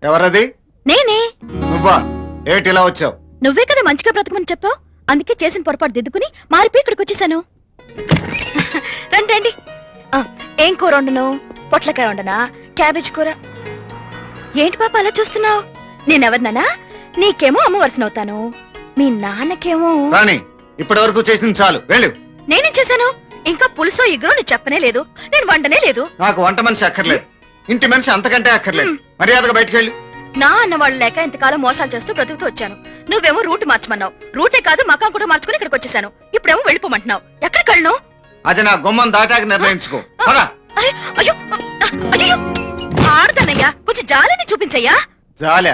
ఎవరది? నేనే. నువ్వా? ఏటిలా వచ్చావు? నువ్వే కదా మంచిగా బ్రతకమని చెప్పావు. అందుకే చేసిన పొరపాటు దిద్దుకుని మారిపోయి ఇక్కడికి వచ్చేసాను. రండి రండి. ఏం కూర వండను? పొట్లకాయ వండనా? క్యాబేజ్ కూర. ఏంటి పాప అలా చూస్తున్నావు? నేనెవరినానా? నీకేమో అమ్మ వరుసనవుతాను, మీ నాన్నకేమో. రాణి, ఇప్పటి వరకు చేసింది చాలు, వెళ్ళు. నేనేం చేశాను? ఇంకా పులుసో ఇగురో నువ్వు చెప్పనే లేదు, నేను వండనే లేదు. నాకు వంట మనిషి అక్కర్లేదు, ఇంటి మనిషి అంతకంటే అక్కర్లేదు. మర్యాదగా బయటికి వెళ్ళు. నా అన్నవాళ్ళు లేక ఇంతకాలం మోసాలు చేస్తూ బ్రతుకుతూ వచ్చాను. నువ్వేమో రూట్ మార్చమన్నావు. రూటే కాదు మకాం కూడా మార్చుకుని ఇక్కడికి వచ్చేసాను. ఇప్పుడేమో వెళ్ళిపోమంటున్నావు. ఎక్కడికి వెళ్ళను? అది నా గుమ్మం దాటాక నిర్ణయించుకో. అయ్యో అయ్యో, ఆడతానయ్యా, కొంచెం జాలిని చూపించయ్యా. జాలే?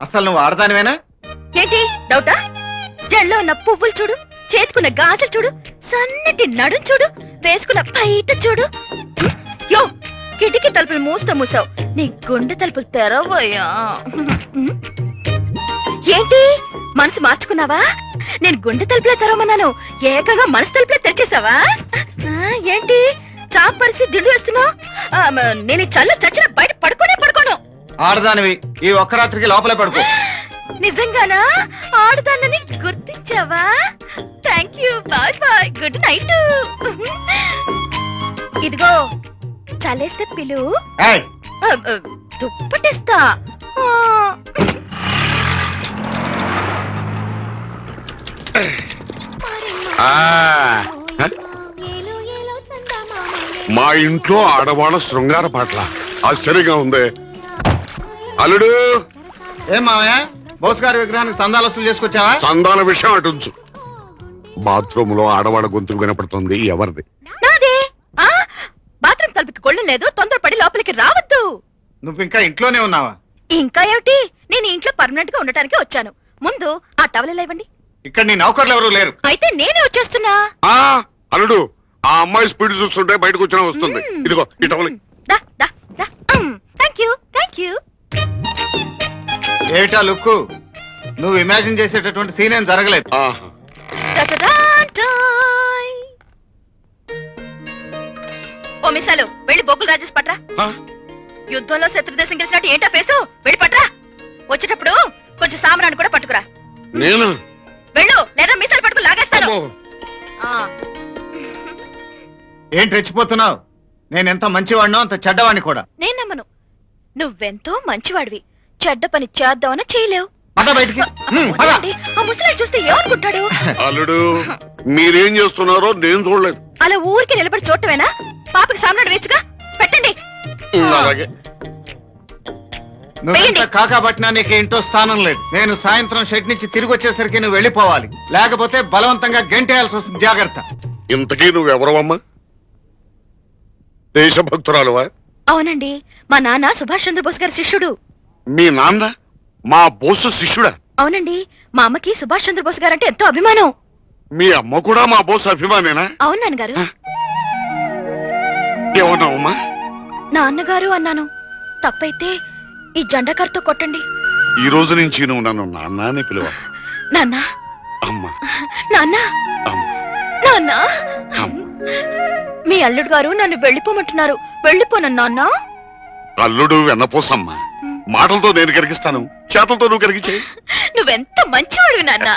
అసలు నువ్వు ఆడదానివేనా? ఏంటి డౌటా? జల్లో ఉన్న పువ్వులు చూడు, చేతుకున్న గాజులు చూడు, సన్నటి నడుం చూడు, వేసుకున్న బయట చూడు. యో, కిటికీ తలుపులు మూసావు, నీ గుండె తలుపులు తెరవయ్యా. ఏంటి మనసు మార్చుకున్నావా? నేను గుండె తలుపులే తెరవమన్నాను, ఏకంగా మనసు తలుపులే తెరిచేసావా? ఏంటి చాప్ పరిస్థితి దిండు వేస్తున్నావు? నేను చల్ల చచ్చిన బయట పడుకోను. ఆడదానివి, ఈ ఒక్క రాత్రికి లోపలే పడుకో. నిజంగానా? ఆడదానని గుర్తించావా? Thank you, bye bye, good night. ఇదిగో చలేస్తే పిలు, దుప్పటిస్తా. మా ఇంట్లో ఆడవాళ్ళ శృంగార పాటల ఆశ్చర్యంగా ఉంది. అల్లుడు, ఏం మామయ్య, బోస్ గారి విగ్రహానికి చందాలు వసూలు చేసుకొచ్చావా? చందాల విషయం అటుంచు. బాత్రూమ్ లో ఆడవాళ్ళ గొంతుకు వినపడుతుంది, ఎవరిది? నాదే. బాత్రూమ్ తలుపుకి కొళ్ళు లేదు, తొందరపడి లోపలికి రావద్దు. నువ్వు ఇంకా ఇంట్లోనే ఉన్నావా? ఇంకా ఏమిటి, నేను ఇంట్లో పర్మనెంట్ గా ఉండటానికి వచ్చాను. ముందు ఆ టవల్ ఇవ్వండి. ఇక్కడ నీ నౌకర్లు ఎవరు లేరు. అయితే నేనే వచ్చేస్తున్నా. అల్లుడు, ఆ అమ్మాయి స్పీడ్ చూస్తుంటే బయటకు వచ్చినా వస్తుంది. ఇదిగో ఈ టవల్. Thank you. ఏటా లుక్కు, నువ్వు ఇమాజిన్ చేసేటటువంటి సీన్ ఏం జరగలేదు. ఓ మిసాలు, వెళ్ళి బొగ్గులు రాజేష్ పట్రా. యుద్ధంలో శత్రుదేశం గెలిచినట్టు ఏంటా ఫేసు? వెళ్ళి పట్రా. వచ్చేటప్పుడు కొంచెం సామరాన్ని కూడా పట్టుకురా. నేను వెళ్ళు, లేదా మిసాలు పట్టుకు లాగేస్తాను. ఏంటి రెచ్చిపోతున్నావు? నేనెంత మంచివాడినో అంత చెడ్డవాడిని కూడా. నేను నమ్మను. నువ్వెంతో మంచివాడివి, చెడ్డ పని చేద్దామని చేయలేవు. బయటికి ఆ ముసలాయి చూస్తే ఏమనుకుంటాడు? అల్లుడు, మీరేం చేస్తున్నారో నేను చూడలేదు. అలా ఊరికి నిలబడి చూడటమేనా? పాపకి సామ్రాడు వేచుగా పెట్టండి. అలాగే. నువ్వు కాకాబట్టినా నీకు ఇంట్లో స్థానం లేదు. నేను సాయంత్రం షెడ్ నుంచి తిరిగి వచ్చేసరికి నువ్వు వెళ్ళిపోవాలి, లేకపోతే బలవంతంగా గెంటేయాల్సి వస్తుంది. జాగ్రత్త. ఇంతకీ నువ్వెవరవమ్మా? దేశభక్తురాలువా? అవునండి, మా నాన్న సుభాష్ చంద్రబోస్ గారి శిష్యుడు. మీ నాన్న మా బోసు శిష్యుడా? అవునండి, మా అమ్మకి సుభాష్ చంద్రబోస్ గారంటే ఎంతో అభిమానం. మీ అమ్మ కూడా మా బోసు అభిమానేనా? అవును నాన్నగారు. ఏమన్నావమ్మా? నాన్నగారు అన్నాను. తప్పైతే ఈ జెండాకారుతో కొట్టండి. ఈ రోజు నుంచి నువ్వు నన్ను నాన్న అని పిలువ. నాన్న. అమ్మా. నాన్న. నాన్న. మీ అల్లుడు గారు నన్ను వెళ్ళిపోమంటున్నారు. వెళ్ళిపోను నాన్న. అల్లుడు వెన్నపోసమ్మా. మాటలతో నేను కరిగిస్తాను, చేతలతో నువ్వు కరిగించే. నువ్వెంత మంచివాడు నాన్న.